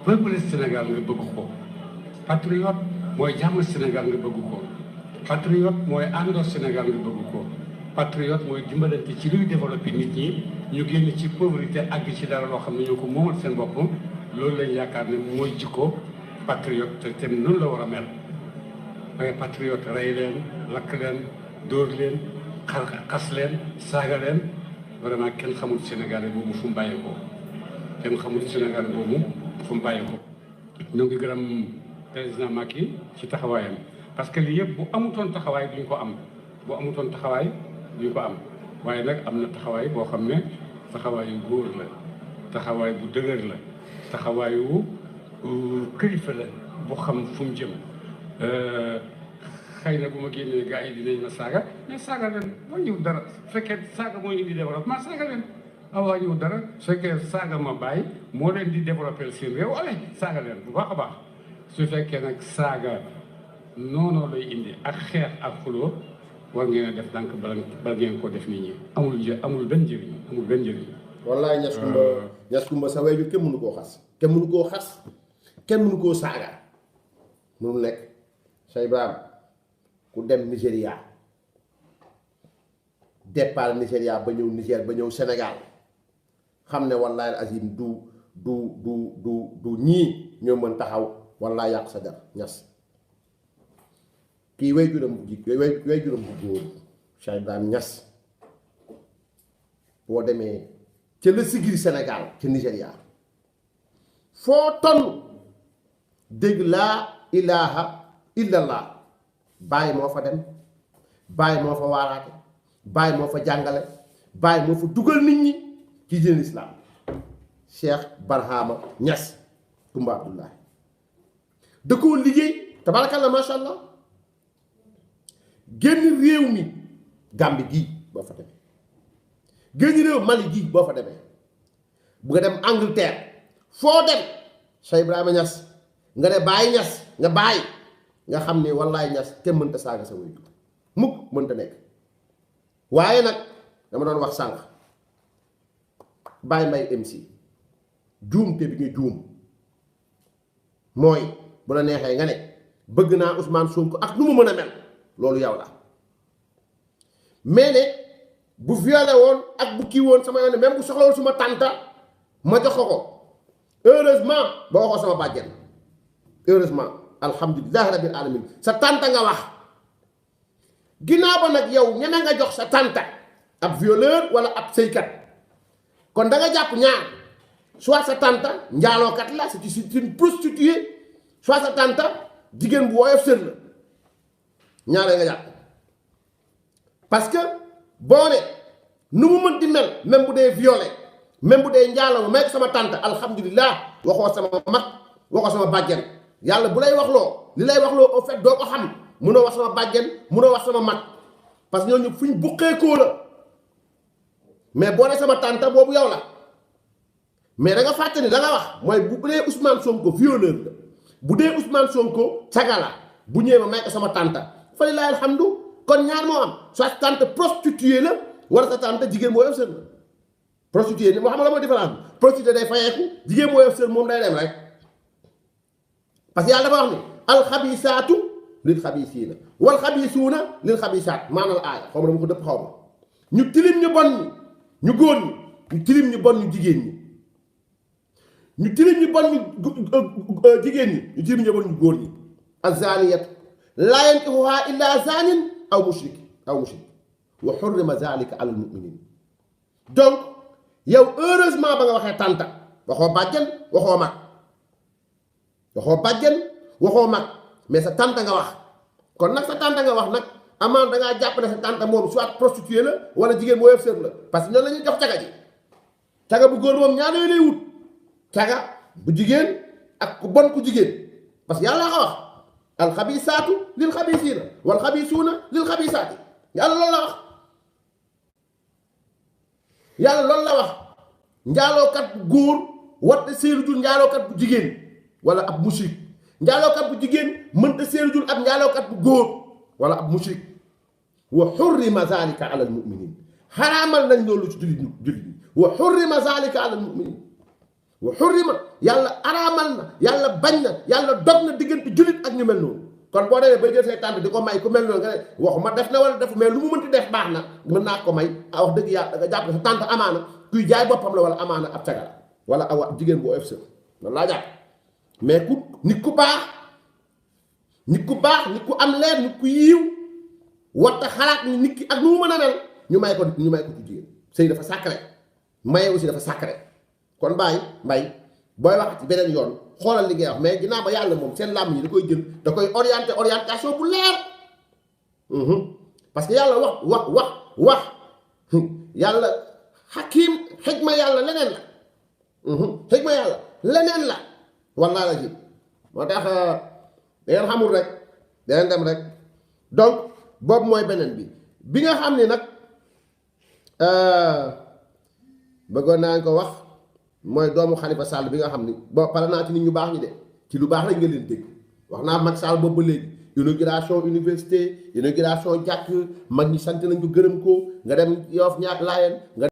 peuple Sénégal nga bëgg ko patriote mooy jàmm Sénégal nga bëgg ko patriote mooy àndoo Sénégal nga bëgg ko patriote mooy dimbalante ci luy développé nit ñi ñu génn ci pauvreté àgg ci dara loo xam ne ñoo ko moomal seen bopp loolu lañ yaakaar ne mooy jikko patriote te noonu la war a mel waaye patriote rey leen lakk leen dóor leen xas leen saaga leen vraiment kenn xamul Sénégalais boobu fu mu bàyyeekoo kenn xamul Sénégalais boobu fu mu bàyyeekoo. ñoo ngi gërëm président Macky ci taxawaayam parce que lii yëpp bu amutoon taxawaay duñ ko am bu amutoon taxawaay duñ ko am waaye nag am na taxawaay boo xam ne taxawaayu góor la taxawaay bu dëgër la taxawaayu kilifa la bu xam fu mu jëm. xëy na bu ma génnee gars yi dinañ ma saaga mais saaga leen wàññiwul dara su fekkee saaga mooy indi développement saaga leen wàññiwul dara su fekkee saaga ma bàyyi moo leen di développé seen réew wala saaga leen bu baax a baax su fekkee nag saaga noonu lay indi ak xeex ak xuloo war ngeen a def dànk bala ngeen ko def nit ñi amul benn njëriñ amul benn njëriñ. wallaay Ñas Kumba sa waajur kenn mënu koo xas kenn mënu koo xas kenn mënu koo saaga mënul nekk Cheikh Ibrahima ku dem Nigéria départ Nigéria ba ñëw Niger ba ñëw Sénégal xam ne wallaay azim du ñii ñoo mën taxaw wallaay yàq sa der Ñas kii way juram bu góor Cheikh Ibrahima Ñas boo demee ca la sigiri Sénégal ca Nigéria foo toll dégg laa ilaha illallah Baay moo fa dem Baay moo fa waaraate Baay moo fa jàngale Baay moo fa dugal nit ñi ci diine islam Cheikh Barhama Niass Kumba Abdullahi da koo liggéey tabarakallah masha allah génn réew mi Gambie gii boo fa demee génn réew Mali gii boo fa demee bu nga dem Angleterre foo dem Cheikh Ibrahima Niass nga ne Baay Niass nga bàyyi nga xam ne wallaay Ñas kenn mënta saaga sa waajur mukk mënta nekk waaye nag dama doon wax sànq Baye Mbaye MC juumte bi nga juum mooy bu la neexee nga ne bëgg naa Ousmane Sonko ak nu mu mën a mel loolu yow la mais ne bu violé woon ak bu kii woon sama yoon ne même bu soxla woon suma tànta ma jox ko heureusement ba waxoo sama bàjjen heureusement alhamdulilah rabbil alamin sa tànta nga wax ginnaaw ba nag yow ñeme nga jox sa tànta ab violeur wala ab sëykat kon da nga jàpp ñaar soit sa tànta njaalookat la c'est une prostituée soit sa tànta jigéen bu woyof sër la ñaaree nga jàpp parce que boo ne nu mu mën di mel même bu dee violé même bu dee njaaloo may ko sama tànta alhamdulilah waxoo sama mag waxoo sama bàjjen yàlla bu lay wax loo li lay wax loo au fait doo ko xam munoo wax sama bàjjen munoo wax sama mag parce que ñooñu fuñ buqeekoo la mais boo ne sama tànta boobu yow la mais da nga fàtte ni da nga wax mooy bu dee Ousmane Sonko violeur la bu dee Ousmane Sonko caga la bu ñëwee ma may ko sama tànta fa lillahi alhamdu kon ñaar moo am soit tànta prostituée la wala sa tànta jigéen boo yof sër la prostituée ni moo xam la mooy différence bi prostituée day fayeeku jigéen boo yof sër moom day dem rek parce que yàlla dafa wax ni alxabisaatu lil xabisiina wal xabisuuna lil xabisaat maanaam aaya xaw ma dama ko dëpp xaw ma ñu tilim ñu bon ñi ñu góor ñi ñu tilim ñu bon ñu jigéen ñi ñu tilim ñu bon ñu jigéen ñi ñu tilim ñu bon ñu góor ñi azaniyatu laa yankihuhaa illaa zanin aw mushrik wa xurrima zalika ala almuminin donc yow heureusement ba nga waxee tànta waxoo bàjjen waxoo mag mais sa tànta nga wax kon nag sa tànta nga wax nag amaan da ngaa jàpp ne sa tànta moom soit prostituée la wala jigéen boo yëf sër la parce que ñoom la ñuy jox caga ji caga bu góor moom ñaar yooyu lay wut caga bu jigéen ak ku bon ku jigéen parce que yàlla ko wax alxabisaatu lil xabisiina wal xabisuuna lil xabisaati yàlla loolu la wax njaalookat bu góor watte séeru jul njaalookat bu jigéen wala ab mushrik njaalookat bu jigéen mënta séeru jul ab njaalookat bu góor wala ab mushrik wa xurrima zalika ala almuminin xaraamal nañ loolu ci jullit ñi wa xurrima zalika ala almuminin wa xurrima yàlla araamal na yàlla bañ na yàlla dog na diggante jullit ak ñu mel noonu kon boo demee ba jël say tànt di ko may ku mel noonu nga ne waxuma def na wala def mais lu mu mënti def baax na mën naa ko may wax dëgg yàlla da nga jàpp sa tànt amaana kuy jaay boppam la wala amaana ab cagala wala awa jigéen bu officier loolu laa jàpp mais ku nit ku baax nit ku am leer nit ku yiiw warta xalaat ni nit ki ak nu mu mën a mel ñu may ko ci jigéen sëy dafa sacré maye aussi dafa sacré kon bàyyi mbay booy wax ci beneen yoon xoolal li ngay wax mais ginnaaw ba yàlla moom seen làmm yi da koy jël da koy orientation bu leer parce que yàlla wax yàlla xakim xikma yàlla leneen la xikma yàlla leneen la wallaa la ji moo tax da ngeen xamul rek da ngeen dem rek donc boobu mooy beneen bi nga xam ne nag bëggoon naa ko wax mooy doomu Khalifa Sall bi nga xam ni bon pare naa ci nit ñu baax ñi de ci lu baax rek nga leen dégg wax naa Macky Sall boobu ba léegi inauguration université inauguration jàkk mag ñi sant nañ ko gërëm ko nga dem Yoff ñaak Laayeen nga